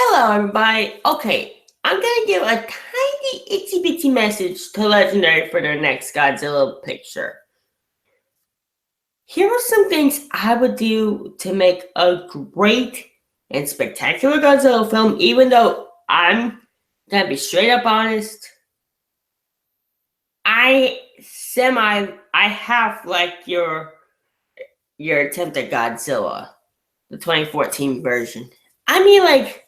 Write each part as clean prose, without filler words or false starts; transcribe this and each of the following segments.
Hello, everybody. Okay, I'm gonna give a tiny itsy bitsy message to Legendary for their next Godzilla picture. Here are some things I would do to make a great and spectacular Godzilla film, even though I'm gonna be straight up honest. I have like your attempt at Godzilla, the 2014 version. I mean, like,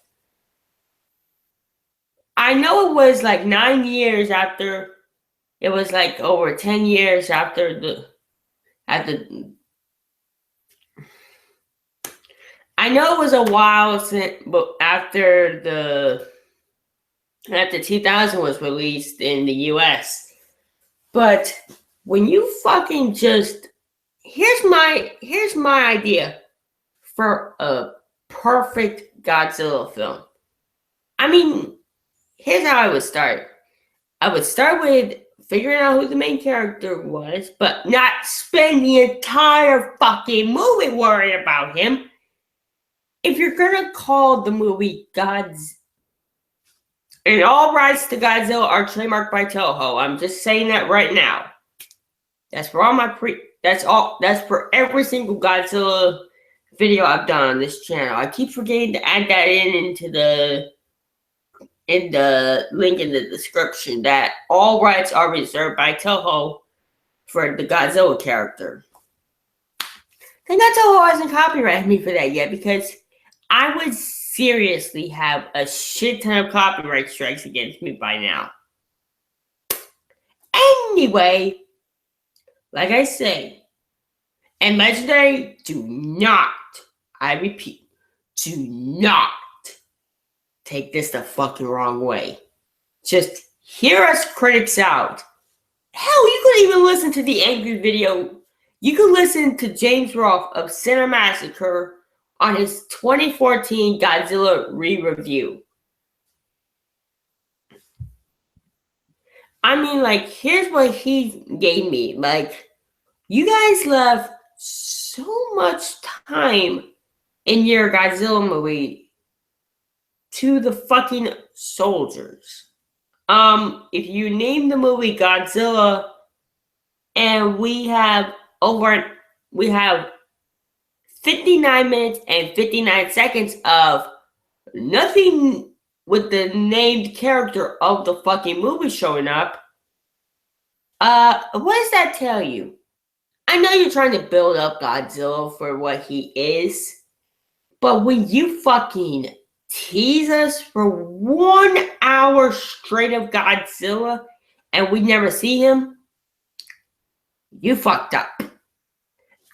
I know it was like 9 years after. It was like over 10 years after. I know it was a while since, but after 2000 was released in the US. But when you fucking just here's my idea for a perfect Godzilla film. I mean, here's how I would start. I would start with figuring out who the main character was, but not spend the entire fucking movie worrying about him. If you're gonna call the movie Gods, and all rights to Godzilla are trademarked by Toho, I'm just saying that right now. That's for all my that's for every single Godzilla video I've done on this channel. I keep forgetting to add that in the link in the description that all rights are reserved by Toho for the Godzilla character. Thank God Toho hasn't copyrighted me for that yet, because I would seriously have a shit ton of copyright strikes against me by now. Anyway, like I say, and Legendary, do not, I repeat, do not take this the fucking wrong way. Just hear us critics out. Hell, you could even listen to the angry video. You could listen to James Rolfe of Cinemassacre on his 2014 Godzilla re-review. I mean, like, here's what he gave me. Like, you guys left so much time in your Godzilla movie to the fucking soldiers. If you name the movie Godzilla, and we have 59 minutes and 59 seconds of nothing with the named character of the fucking movie showing up. What does that tell you? I know you're trying to build up Godzilla for what he is, but when you fucking tease us for 1 hour straight of Godzilla and we never see him, you fucked up.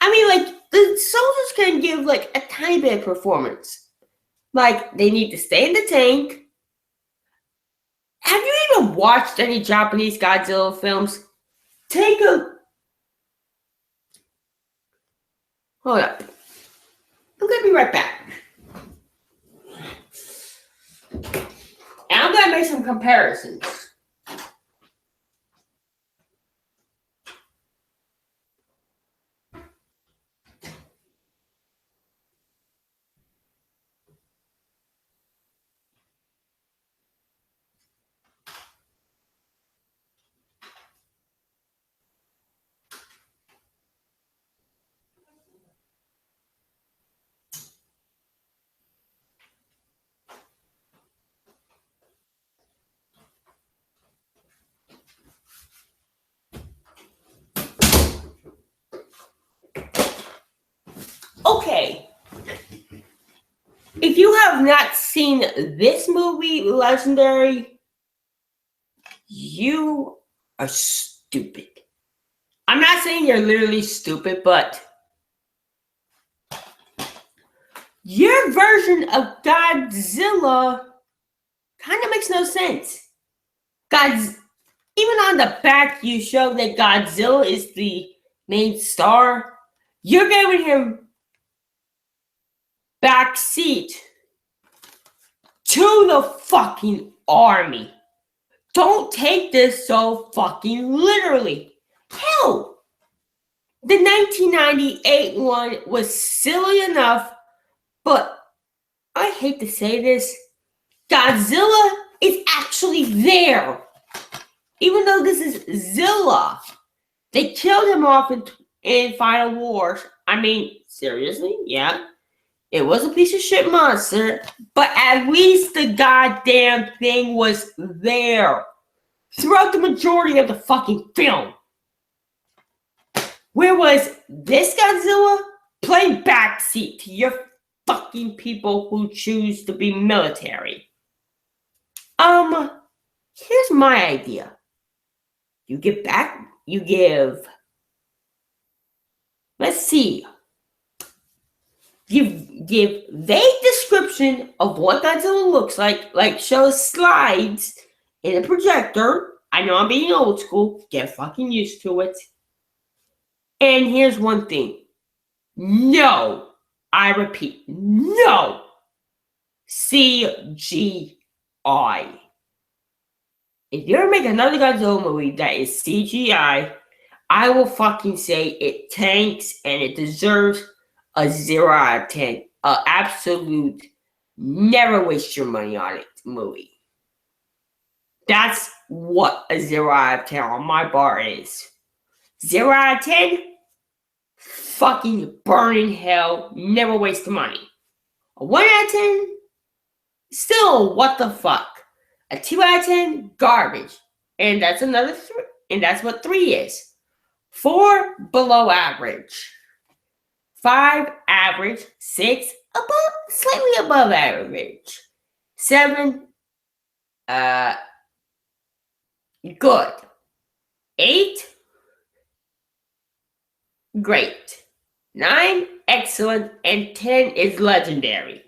I mean, like, the soldiers can give like a tiny bit of performance. Like, they need to stay in the tank. Have you even watched any Japanese Godzilla films? Hold up. I'm gonna be right back. And I'm gonna make some comparisons. Okay. If you have not seen this movie, Legendary, you are stupid. I'm not saying you're literally stupid, but your version of Godzilla kind of makes no sense. Even on the back, you show that Godzilla is the main star. You're giving him backseat to the fucking army. Don't take this so fucking literally. Hell, the 1998 one was silly enough, but I hate to say this, Godzilla is actually there. Even though this is Zilla. They killed him off in Final Wars. I mean, seriously, yeah. It was a piece of shit monster, but at least the goddamn thing was there throughout the majority of the fucking film. Where was this Godzilla? Playing backseat to your fucking people who choose to be military. Here's my idea. You give, let's see, give vague description of what Godzilla looks like show slides in a projector. I know I'm being old school, get fucking used to it. And here's one thing. No, I repeat, no CGI. If you ever make another Godzilla movie that is CGI, I will fucking say it tanks and it deserves a 0 out of 10. Absolute never waste your money on it movie. That's what a 0 out of 10 on my bar is. 0 out of 10, fucking burning hell, never waste the money. A 1 out of 10, still what the fuck. A 2 out of 10, garbage. And that's another 3. And that's what 3 is. 4, below average. 5, average. 6, slightly above average. 7, good. 8, great. 9, excellent. And 10 is legendary.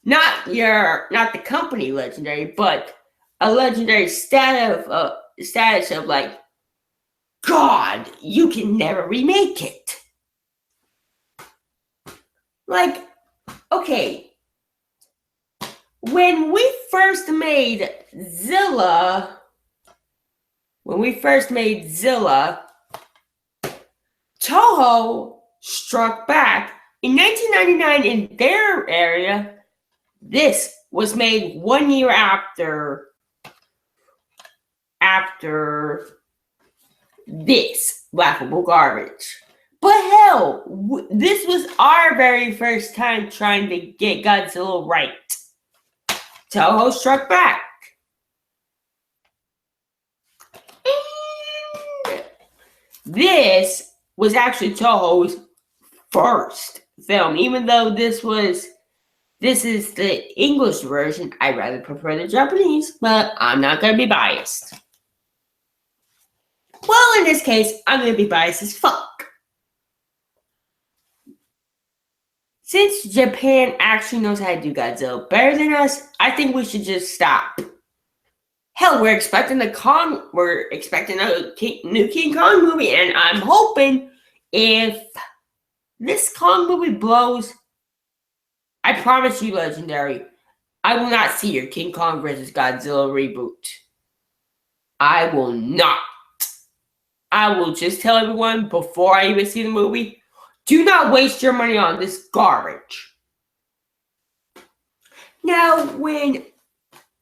Not the company legendary, but a legendary status of like, God, you can never remake it. Like, okay, when we first made Zilla, Toho struck back. In 1999, in their area, this was made 1 year after this laughable garbage. But hell, this was our very first time trying to get Godzilla right. Toho struck back. And this was actually Toho's first film. Even though this is the English version, I rather prefer the Japanese, but I'm not going to be biased. Well, in this case, I'm going to be biased as fuck. Since Japan actually knows how to do Godzilla better than us, I think we should just stop. Hell, we're expecting a new King Kong movie, and I'm hoping if this Kong movie blows, I promise you, Legendary, I will not see your King Kong vs. Godzilla reboot. I will not. I will just tell everyone before I even see the movie, do not waste your money on this garbage. Now, when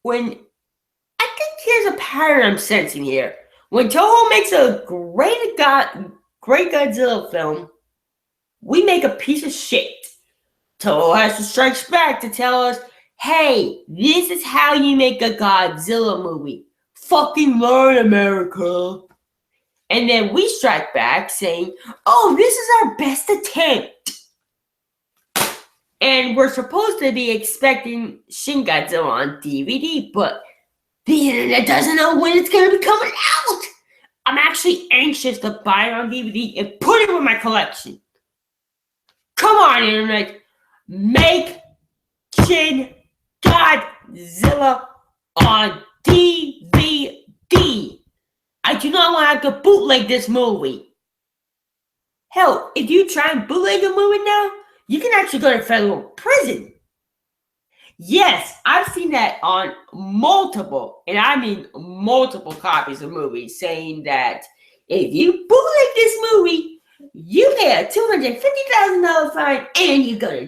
I think here's a pattern I'm sensing here. When Toho makes a great Godzilla film, we make a piece of shit. Toho has to strike back to tell us, hey, this is how you make a Godzilla movie. Fucking learn, America. And then we strike back saying, oh, this is our best attempt. And we're supposed to be expecting Shin Godzilla on DVD, but the internet doesn't know when it's going to be coming out. I'm actually anxious to buy it on DVD and put it in my collection. Come on, internet. Make Shin Godzilla on DVD. I do not want to have to bootleg this movie. Hell, if you try and bootleg a movie now, you can actually go to federal prison. Yes, I've seen that on multiple, and I mean multiple copies of movies saying that if you bootleg this movie, you pay a $250,000 fine and you go to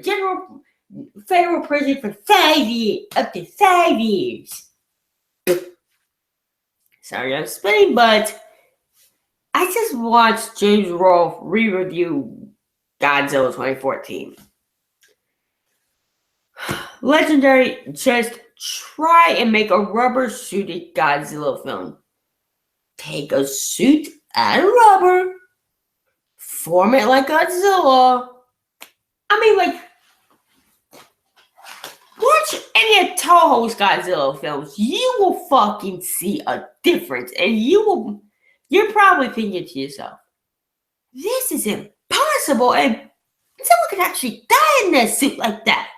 federal prison for 5 years, up to 5 years. Sorry, I'm spitting, but I just watched James Rolfe re-review Godzilla 2014. Legendary just try and make a rubber-suited Godzilla film. Take a suit out of rubber, form it like Godzilla. I mean, like, watch any of Toho's Godzilla films. You will fucking see a difference. And you're probably thinking to yourself, this is impossible. And someone could actually die in that suit like that.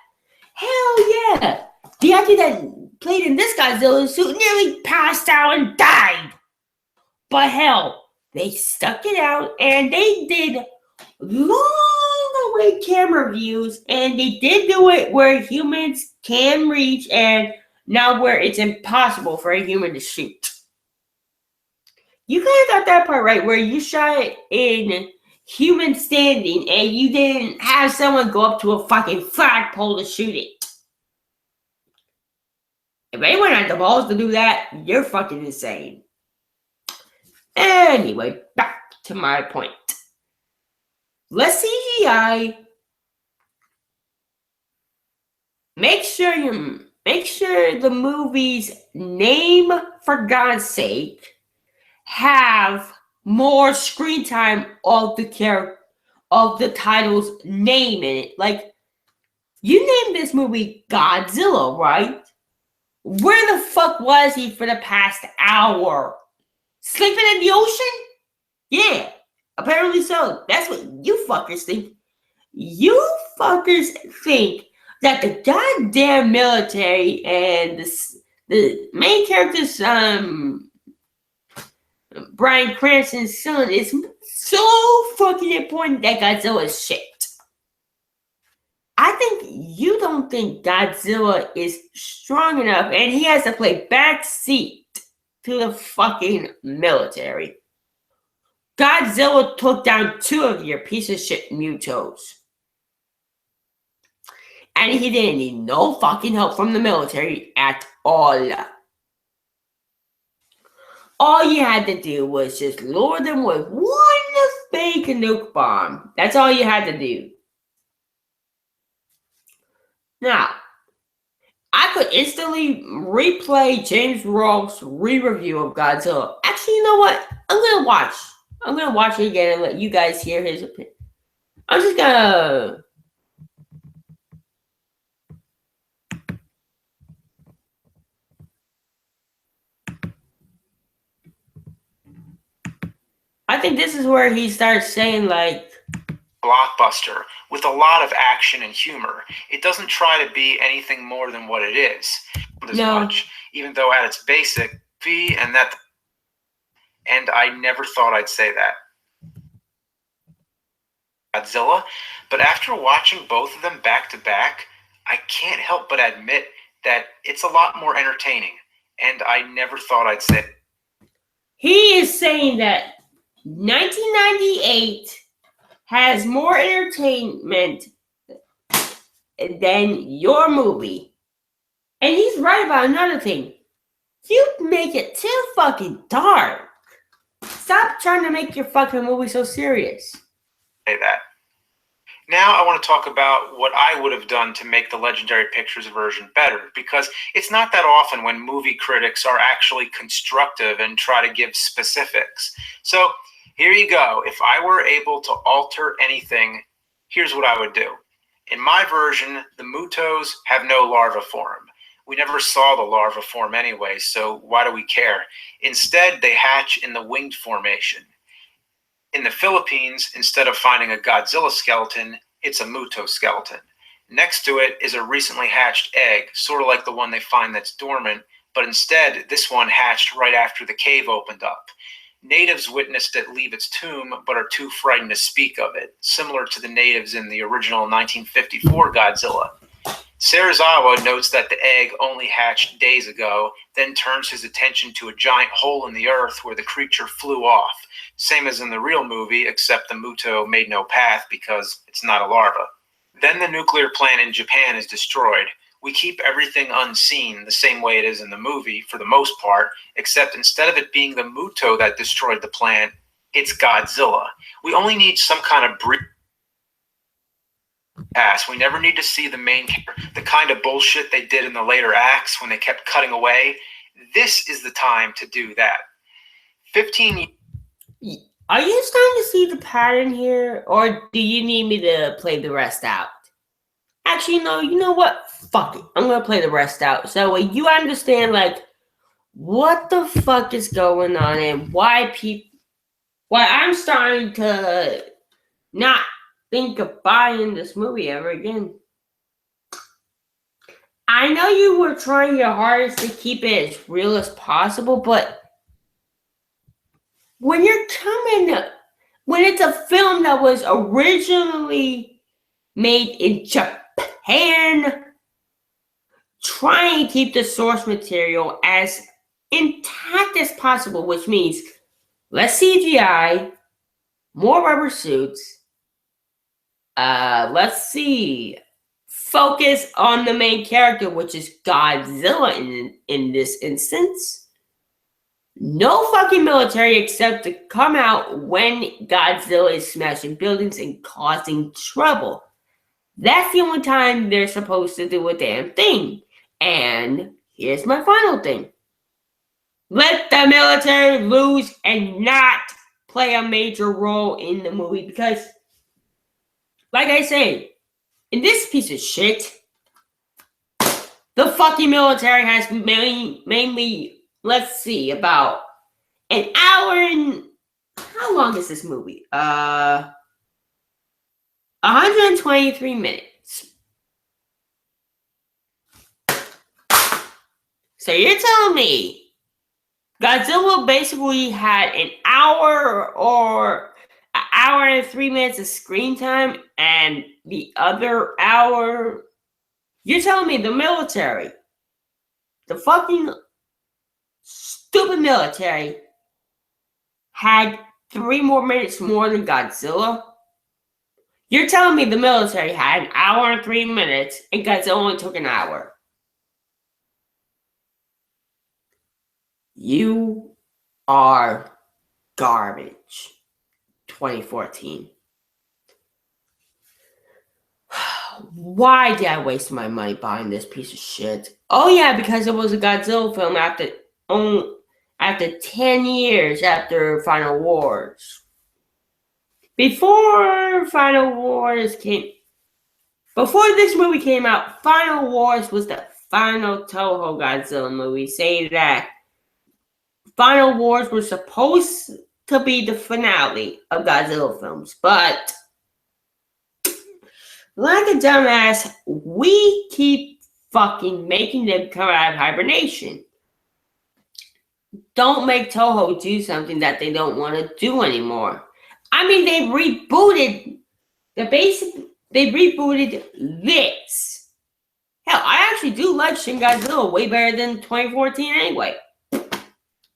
Hell yeah. The actor that played in this Godzilla suit nearly passed out and died. But hell, they stuck it out and they did long away camera views, and they did do it where humans can reach and now where it's impossible for a human to shoot. You kind of got that part right, where you shot it in human standing and you didn't have someone go up to a fucking flagpole to shoot it. If anyone had the balls to do that, you're fucking insane. Anyway, back to my point. Less CGI. Make sure the movie's name, for God's sake, have more screen time of the title's name in it. Like, you named this movie Godzilla, right? Where the fuck was he for the past hour? Sleeping in the ocean? Yeah, apparently so. That's what you fuckers think. You fuckers think that the goddamn military and the main character's Bryan Cranston's son is so fucking important that Godzilla is shit. I think you don't think Godzilla is strong enough and he has to play backseat to the fucking military. Godzilla took down 2 of your piece of shit mutos. And he didn't need no fucking help from the military at all. All you had to do was just lure them with one fake nuke bomb. That's all you had to do. Now, I could instantly replay James Rolfe's re-review of Godzilla. Actually, you know what? I'm gonna watch it again and let you guys hear his opinion. I'm just gonna... I think this is where he starts saying, like, blockbuster with a lot of action and humor. It doesn't try to be anything more than what it is. Much, even though at its basic, and I never thought I'd say that. Godzilla, but after watching both of them back to back, I can't help but admit that it's a lot more entertaining, and I never thought I'd say it. He is saying that 1998 has more entertainment than your movie. And he's right about another thing. You make it too fucking dark. Stop trying to make your fucking movie so serious. Say that. Now I want to talk about what I would have done to make the Legendary Pictures version better, because it's not that often when movie critics are actually constructive and try to give specifics. So here you go. If I were able to alter anything, here's what I would do. In my version, the Mutos have no larva form. We never saw the larva form anyway, so why do we care? Instead, they hatch in the winged formation. In the Philippines, instead of finding a Godzilla skeleton, it's a Muto skeleton. Next to it is a recently hatched egg, sort of like the one they find that's dormant, but instead, this one hatched right after the cave opened up. Natives witnessed it leave its tomb, but are too frightened to speak of it, similar to the natives in the original 1954 Godzilla. Serizawa notes that the egg only hatched days ago, then turns his attention to a giant hole in the earth where the creature flew off. Same as in the real movie, except the Muto made no path because it's not a larva. Then the nuclear plant in Japan is destroyed. We keep everything unseen the same way it is in the movie for the most part, except instead of it being the Muto that destroyed the plant, it's Godzilla. We only need some kind of brief pass. We never need to see the main character, the kind of bullshit they did in the later acts when they kept cutting away. This is the time to do that. 15 years. Are you starting to see the pattern here, or do you need me to play the rest out? Actually, no, you know what? Fuck it. I'm gonna play the rest out. So you understand, like, what the fuck is going on and why I'm starting to not think of buying this movie ever again. I know you were trying your hardest to keep it as real as possible, but when it's a film that was originally made in Japan, trying to keep the source material as intact as possible, which means less CGI, more rubber suits. Let's see. Focus on the main character, which is Godzilla in this instance. No fucking military except to come out when Godzilla is smashing buildings and causing trouble. That's the only time they're supposed to do a damn thing. And here's my final thing. Let the military lose and not play a major role in the movie because, like I say, in this piece of shit, the fucking military has mainly, let's see, about an hour and... How long is this movie? 123 minutes. So you're telling me Godzilla basically had an hour and 3 minutes of screen time, and the other hour, you're telling me the military, the fucking stupid military, had 3 more minutes more than Godzilla? You're telling me the military had an hour and 3 minutes and Godzilla only took an hour? You are garbage. 2014. Why did I waste my money buying this piece of shit? Oh yeah, because it was a Godzilla film after 10 years after Final Wars. Before this movie came out, Final Wars was the final Toho Godzilla movie, saying that Final Wars was supposed to be the finale of Godzilla films, but like a dumbass, we keep fucking making them come out of hibernation. Don't make Toho do something that they don't want to do anymore. I mean, they rebooted this. Hell, I actually do like Shin Godzilla way better than 2014 anyway.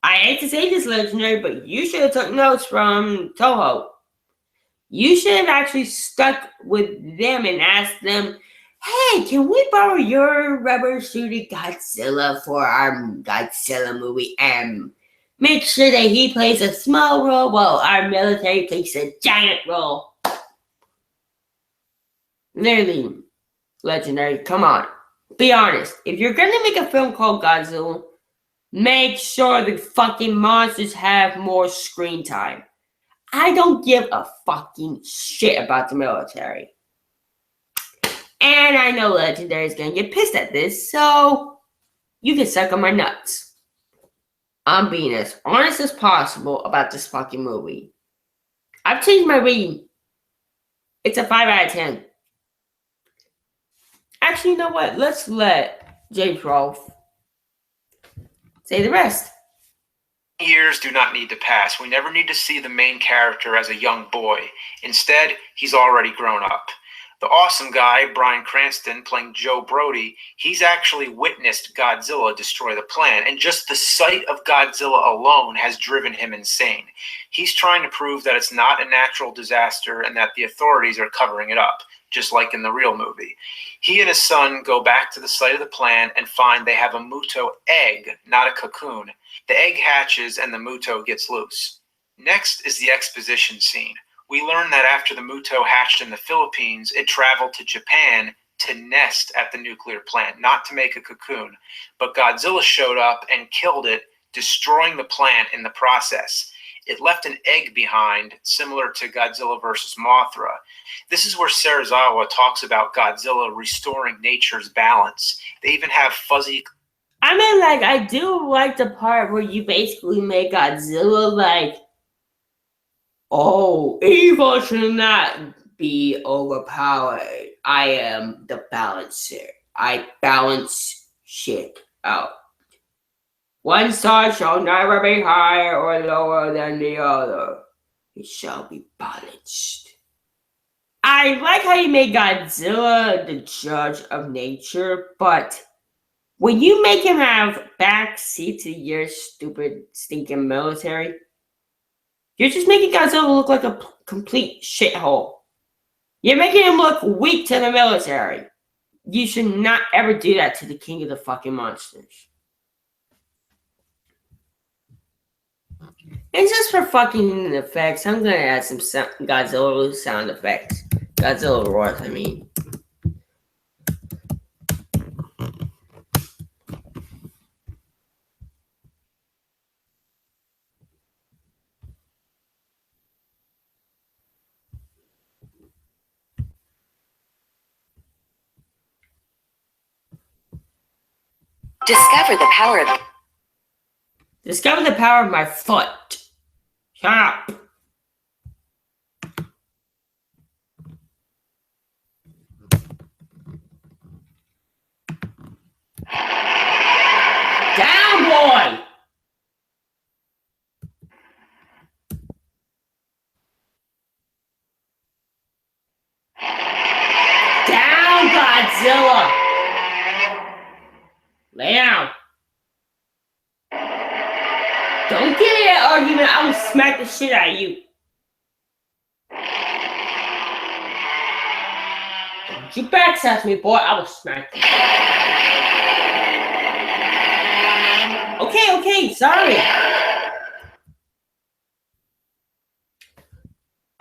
I hate to say this, Legendary, but you should have took notes from Toho. You should have actually stuck with them and asked them, hey, can we borrow your rubber-suited Godzilla for our Godzilla movie and make sure that he plays a small role while our military plays a giant role? Literally, Legendary, come on. Be honest. If you're going to make a film called Godzilla, make sure the fucking monsters have more screen time. I don't give a fucking shit about the military. And I know Legendary is going to get pissed at this, so you can suck on my nuts. I'm being as honest as possible about this fucking movie. I've changed my rating. It's a 5 out of 10. Actually, you know what? Let's let James Rolfe say the rest. Years do not need to pass. We never need to see the main character as a young boy. Instead, he's already grown up. The awesome guy, Bryan Cranston, playing Joe Brody, he's actually witnessed Godzilla destroy the plant, and just the sight of Godzilla alone has driven him insane. He's trying to prove that it's not a natural disaster and that the authorities are covering it up. just like in the real movie. He and his son go back to the site of the plant and find they have a Muto egg, not a cocoon. The egg hatches and the Muto gets loose. Next is the exposition scene. We learn that after the Muto hatched in the Philippines, it traveled to Japan to nest at the nuclear plant, not to make a cocoon. But Godzilla showed up and killed it, destroying the plant in the process. It left an egg behind, similar to Godzilla versus Mothra. This is where Serizawa talks about Godzilla restoring nature's balance. They even have fuzzy... I mean, like, I do like the part where you basically make Godzilla like, oh, evil should not be overpowered. I am the balancer. I balance shit out. One star shall never be higher or lower than the other. It shall be balanced. I like how you made Godzilla the judge of nature, but when you make him have backseat to your stupid, stinking military, you're just making Godzilla look like a complete shithole. You're making him look weak to the military. You should not ever do that to the king of the fucking monsters. And just for fucking effects, I'm gonna add some Godzilla sound effects. Godzilla roars, I mean. Discover the power of... Discover the power of my foot. Shut up. Down, boy! Down, Godzilla! Lay down. Don't get in that argument. I will smack the shit out of you. Don't you backsass me, boy. I will smack you. Okay, sorry.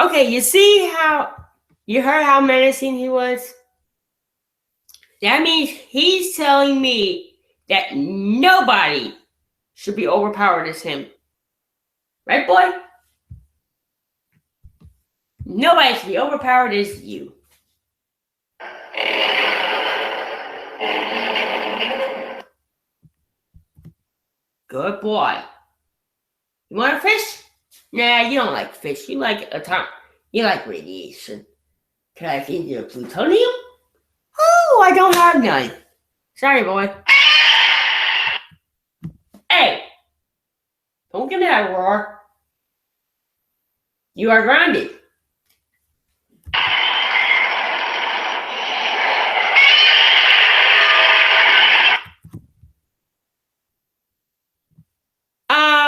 Okay, you see how... You heard how menacing he was? That means he's telling me that nobody should be overpowered as him. Right, boy? Nobody should be overpowered as you. Good boy. You want a fish? Nah, you don't like fish. You like You like radiation. Can I feed you plutonium? Oh, I don't have none. Sorry, boy. Hey! Don't give me that roar. You are grounded.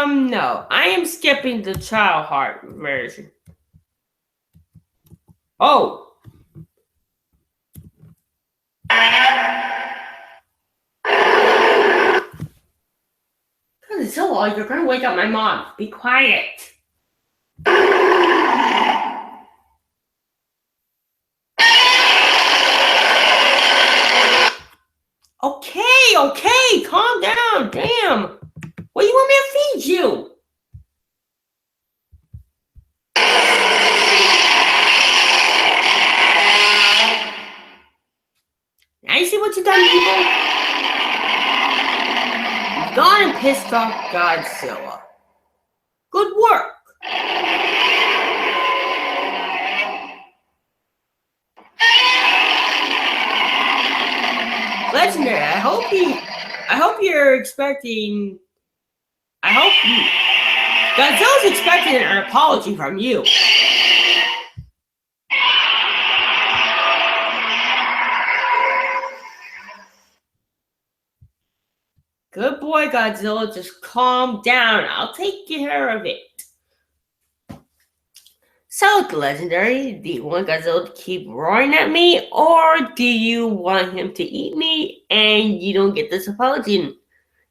No. I am skipping the child heart version. Oh! Godzilla, you're gonna wake up my mom. Be quiet. Okay, calm down. Damn. What do you want me to feed you? Now you see what you've done, people? You've gone and pissed off Godzilla. Good work. Legendary, I hope Godzilla's expecting an apology from you. Good boy, Godzilla, just calm down. I'll take care of it. So, the Legendary, do you want Godzilla to keep roaring at me, or do you want him to eat me and you don't get this apology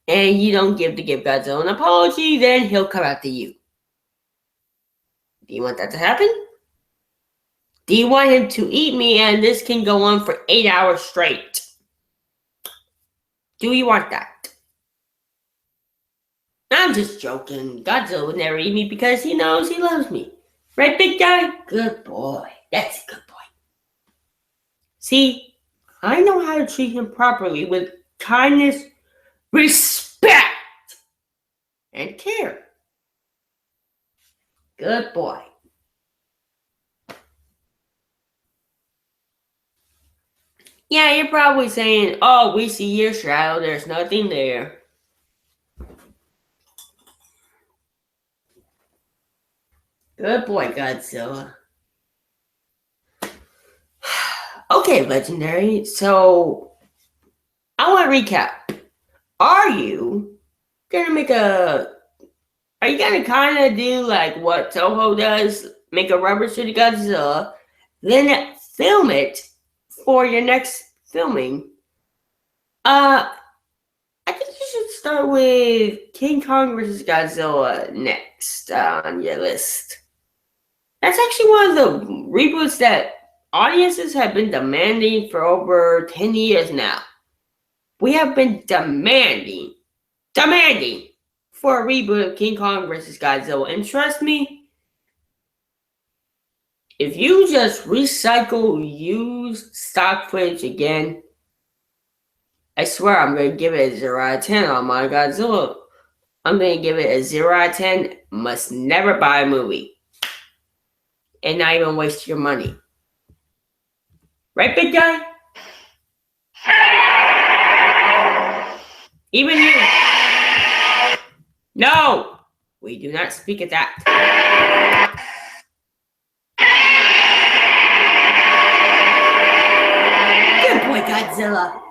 and you don't give Godzilla an apology, then he'll come after you? Do you want that to happen? Do you want him to eat me and this can go on for 8 hours straight? Do you want that? I'm just joking. Godzilla would never eat me because he knows he loves me. Right, big guy? Good boy. That's a good boy. See, I know how to treat him properly with kindness, respect, and care. Good boy. Yeah, you're probably saying, oh, we see your shadow, there's nothing there. Good boy, Godzilla. Okay, Legendary, so I want to recap. Are you gonna kind of do like what Toho does, make a rubber suit of Godzilla, then film it for your next filming? I think you should start with King Kong vs. Godzilla next on your list. That's actually one of the reboots that audiences have been demanding for over 10 years now. We have been demanding for a reboot of King Kong vs. Godzilla. And trust me, if you just recycle used stock footage again, I swear I'm going to give it a 0 out of 10 on my Godzilla. I'm going to give it a 0 out of 10. Must never buy a movie. And not even waste your money. Right, big guy? Even you. No! We do not speak at that. Good boy, Godzilla.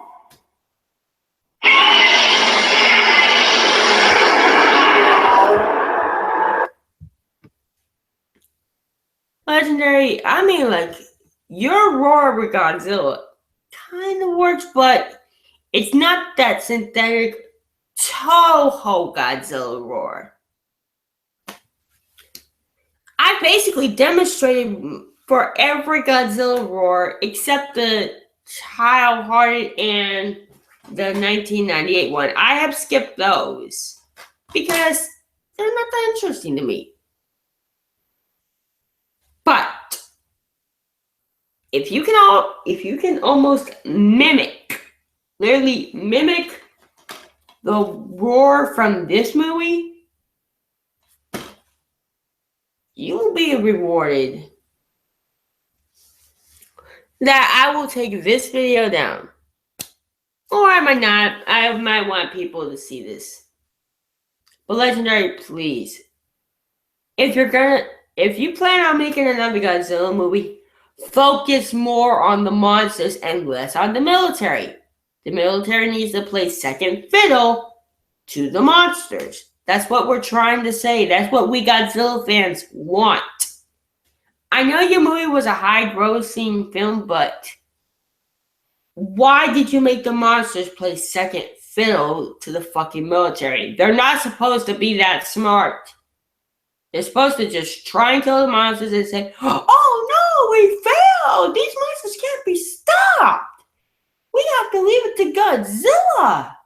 Legendary, I mean, like, your roar with Godzilla kind of works, but it's not that synthetic Toho Godzilla roar. I basically demonstrated for every Godzilla roar except the Child-Hearted and the 1998 one. I have skipped those because they're not that interesting to me. But if you can almost literally mimic the roar from this movie, you will be rewarded. That I will take this video down. Or I might not. I might want people to see this. But Legendary, please. If you plan on making another Godzilla movie, focus more on the monsters and less on the military. The military needs to play second fiddle to the monsters. That's what we're trying to say. That's what we Godzilla fans want. I know your movie was a high-grossing film, but why did you make the monsters play second fiddle to the fucking military? They're not supposed to be that smart. They're supposed to just try and kill the monsters and say, oh no, we failed. These monsters can't be stopped. We have to leave it to Godzilla.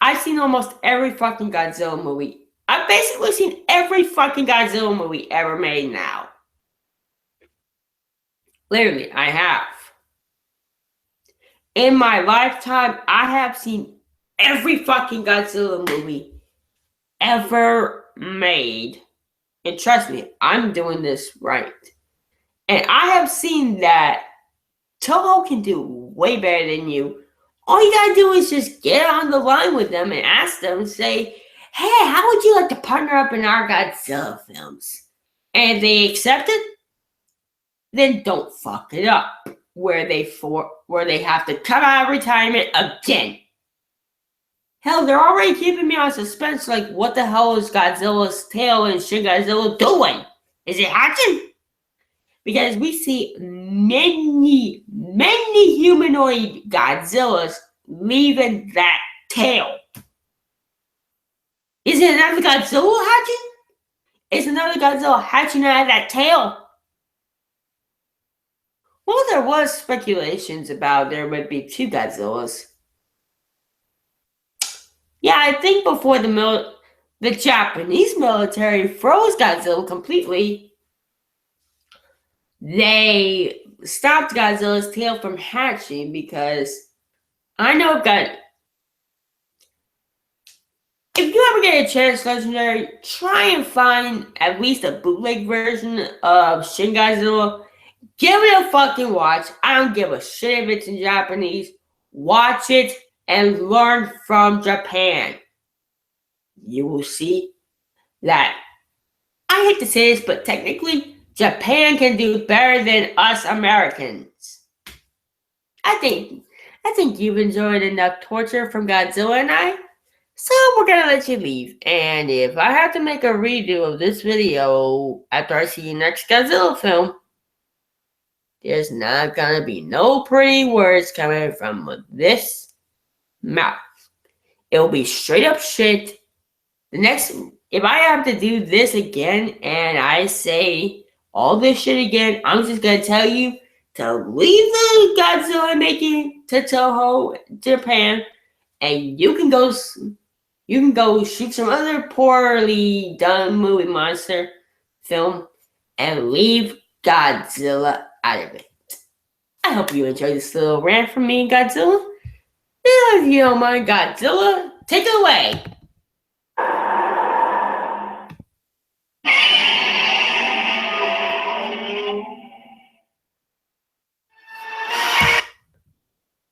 I've seen almost every fucking Godzilla movie. I've basically seen every fucking Godzilla movie ever made now. Literally, I have. In my lifetime, I have seen every fucking Godzilla movie ever made. And trust me, I'm doing this right. And I have seen that Toho can do way better than you. All you gotta do is just get on the line with them and ask them, say, hey, how would you like to partner up in our Godzilla films? And if they accept it, then don't fuck it up where they have to come out of retirement again. Hell, they're already keeping me on suspense. Like, what the hell is Godzilla's tail and Shin Godzilla doing? Is it hatching? Because we see many humanoid Godzillas leaving that tail. Is it another Godzilla hatching? Is another Godzilla hatching out of that tail? Well, there was speculations about there would be two Godzillas. Yeah, I think before the Japanese military froze Godzilla completely, they stopped Godzilla's tail from hatching because I know if you ever get a chance, Legendary, try and find at least a bootleg version of Shin Godzilla. Give it a fucking watch. I don't give a shit if it's in Japanese. Watch it and learn from Japan. You will see that, I hate to say this, but technically, Japan can do better than us Americans. I think you've enjoyed enough torture from Godzilla and I, so we're gonna let you leave. And if I have to make a redo of this video after I see your next Godzilla film, there's not gonna be no pretty words coming from this mouth. It'll be straight up shit. If I have to do this again and I say all this shit again, I'm just gonna tell you to leave the Godzilla making to Toho, Japan, and you can go shoot some other poorly done movie monster film and leave Godzilla out of it. I hope you enjoyed this little rant from me and Godzilla. If you don't mind, Godzilla, take it away.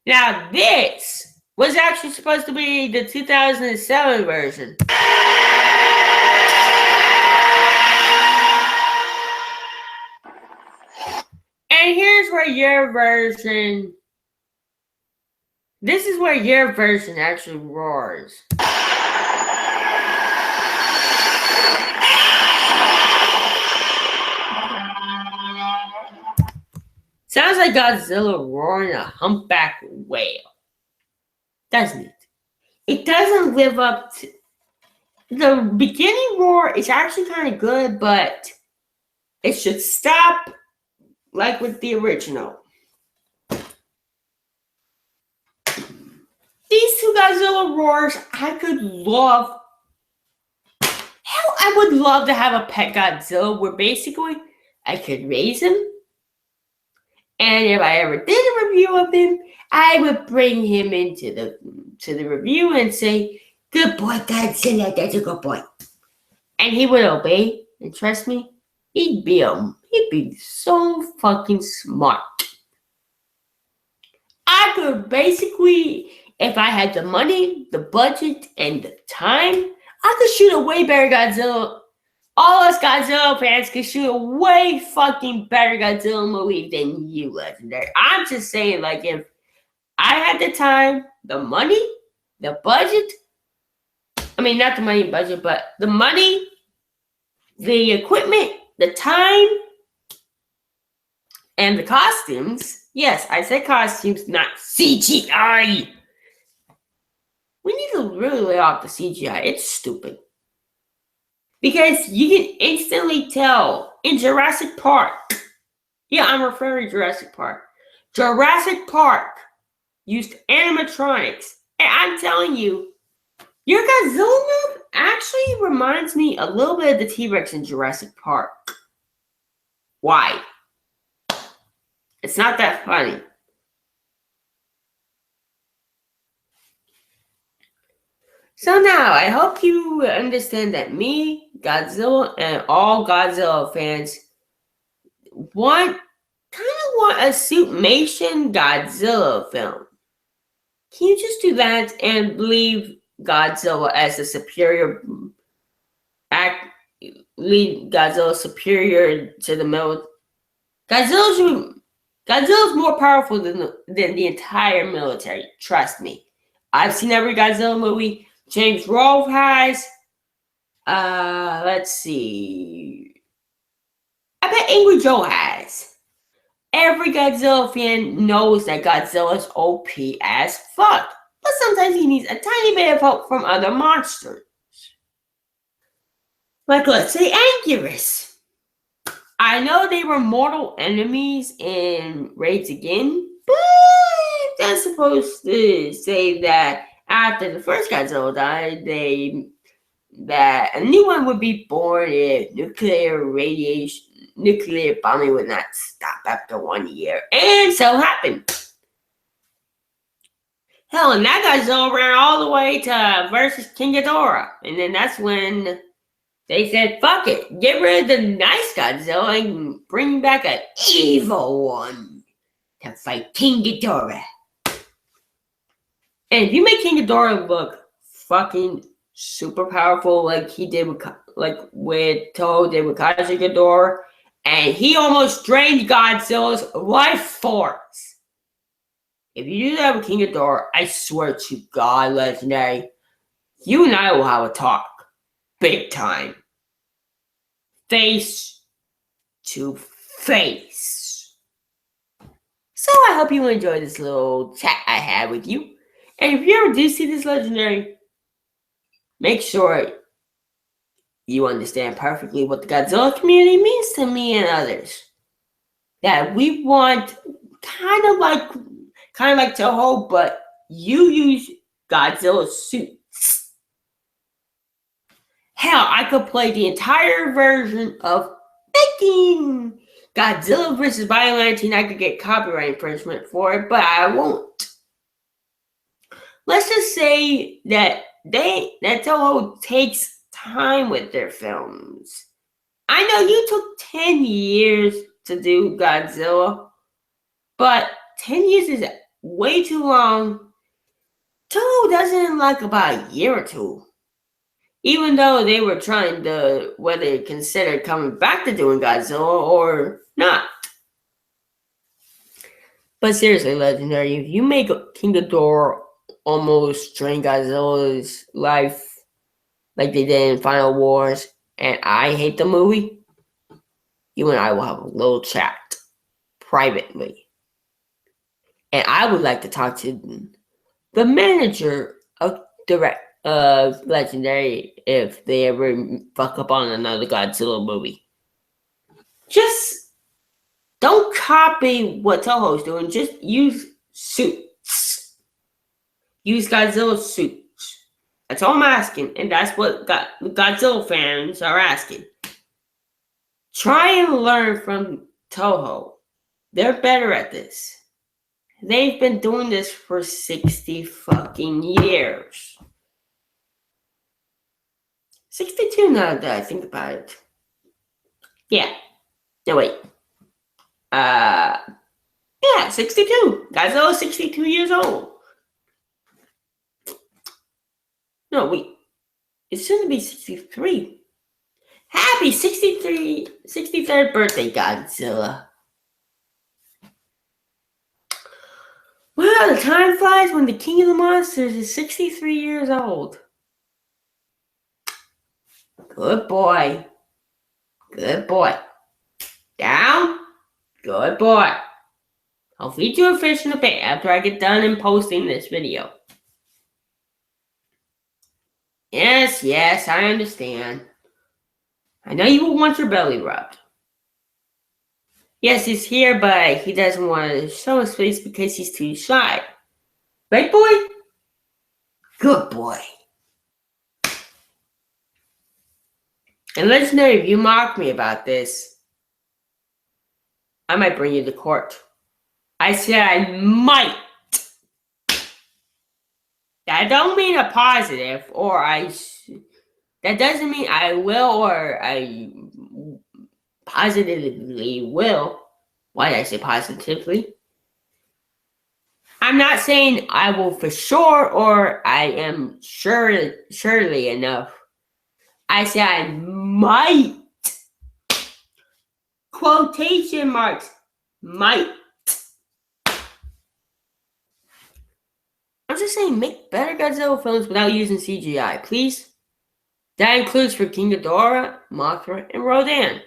Now this was actually supposed to be the 2007 version. And here's where your version... This is where your version actually roars. Sounds like Godzilla roaring a humpback whale. Doesn't it? It doesn't live up to... The beginning roar is actually kind of good, but it should stop like with the original. These two Godzilla roars, I could love. Hell, I would love to have a pet Godzilla where basically I could raise him. And if I ever did a review of him, I would bring him into the review and say, "Good boy, Godzilla, that's a good boy." And he would obey. And trust me, he'd be so fucking smart. I could basically, if I had the money, the budget, and the time, I could shoot a way better Godzilla. All us Godzilla fans could shoot a way fucking better Godzilla movie than you, Legendary. I'm just saying, like, if I had the time, the money, the budget, I mean, not the money and budget, but the money, the equipment, the time, and the costumes. Yes, I said costumes, not CGI. We need to really lay off the CGI. It's stupid. Because you can instantly tell in Jurassic Park. Yeah, I'm referring to Jurassic Park. Jurassic Park used animatronics. And I'm telling you, your Godzilla move actually reminds me a little bit of the T-Rex in Jurassic Park. Why? It's not that funny. So now, I hope you understand that me, Godzilla, and all Godzilla fans want a Suitmation Godzilla film. Can you just do that and leave Godzilla as a superior leave Godzilla superior to the military? Godzilla's more powerful than the entire military. Trust me. I've seen every Godzilla movie. James Rolfe has. Let's see. I bet Angry Joe has. Every Godzilla fan knows that Godzilla's OP as fuck, but sometimes he needs a tiny bit of help from other monsters. Like, let's say Anguirus. I know they were mortal enemies in Raids Again, but that's supposed to say that after the first Godzilla died, that a new one would be born if nuclear bombing would not stop after 1 year. And so happened. Hell, and that Godzilla ran all the way to versus King Ghidorah. And then that's when they said, fuck it, get rid of the nice Godzilla and bring back an evil one to fight King Ghidorah. And if you make King Ghidorah look fucking super powerful like he did with, Toho did with Kaiji Ghidorah, and he almost drained Godzilla's life force. If you do that with King Ghidorah, I swear to God, Legendary, you and I will have a talk. Big time. Face to face. So I hope you enjoyed this little chat I had with you. And if you ever do see this Legendary, make sure you understand perfectly what the Godzilla community means to me and others. That we want kind of like Toho, but you use Godzilla suits. Hell, I could play the entire version of fucking Godzilla vs. Biollante. I could get copyright infringement for it, but I won't. Let's just say that Toho takes time with their films. I know you took 10 years to do Godzilla, but 10 years is way too long. Toho doesn't like about a year or two. Even though they were trying to whether consider coming back to doing Godzilla or not. But seriously, Legendary, if you make King Ghidorah almost drain Godzilla's life like they did in Final Wars, and I hate the movie, you and I will have a little chat privately. And I would like to talk to the manager of Legendary if they ever fuck up on another Godzilla movie. Just don't copy what Toho's doing. Just use suits. Use Godzilla suits. That's all I'm asking, and that's what Godzilla fans are asking. Try and learn from Toho. They're better at this. They've been doing this for 60 fucking years. 62 now that I think about it. Yeah. No, wait. Yeah, 62. Godzilla's 62 years old. No, wait. It's soon to be 63. Happy 63rd birthday, Godzilla. Wow, the time flies when the king of the monsters is 63 years old. Good boy. Good boy. Down. Good boy. I'll feed you a fish in a bit after I get done and posting this video. Yes, I understand. I know you will want your belly rubbed. Yes, he's here, but he doesn't want to show his face because he's too shy. Right, boy? Good boy. And let us know if you mock me about this, I might bring you to court. I said I might. That don't mean a positive, or that doesn't mean I will or I positively will. Why did I say positively? I'm not saying I will for sure or I am surely enough. I said I might. Quotation marks. Might. I'm just just saying, make better Godzilla films without using CGI, please. That includes for King Ghidorah, Mothra, and Rodan.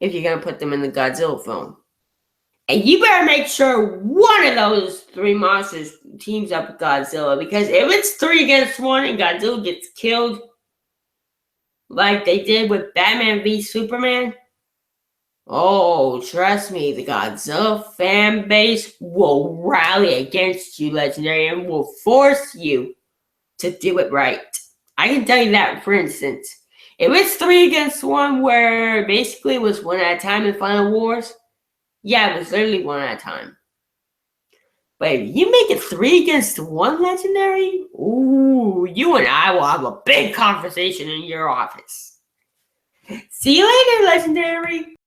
If you're gonna put them in the Godzilla film. And you better make sure one of those three monsters teams up with Godzilla, because if it's 3 against 1 and Godzilla gets killed, like they did with Batman v Superman, oh, trust me, the Godzilla fan base will rally against you, Legendary, and will force you to do it right. I can tell you that, for instance. If it's 3 against 1, where basically it was 1 at a time in Final Wars, yeah, it was literally 1 at a time. But if you make it 3 against 1, Legendary, ooh, you and I will have a big conversation in your office. See you later, Legendary.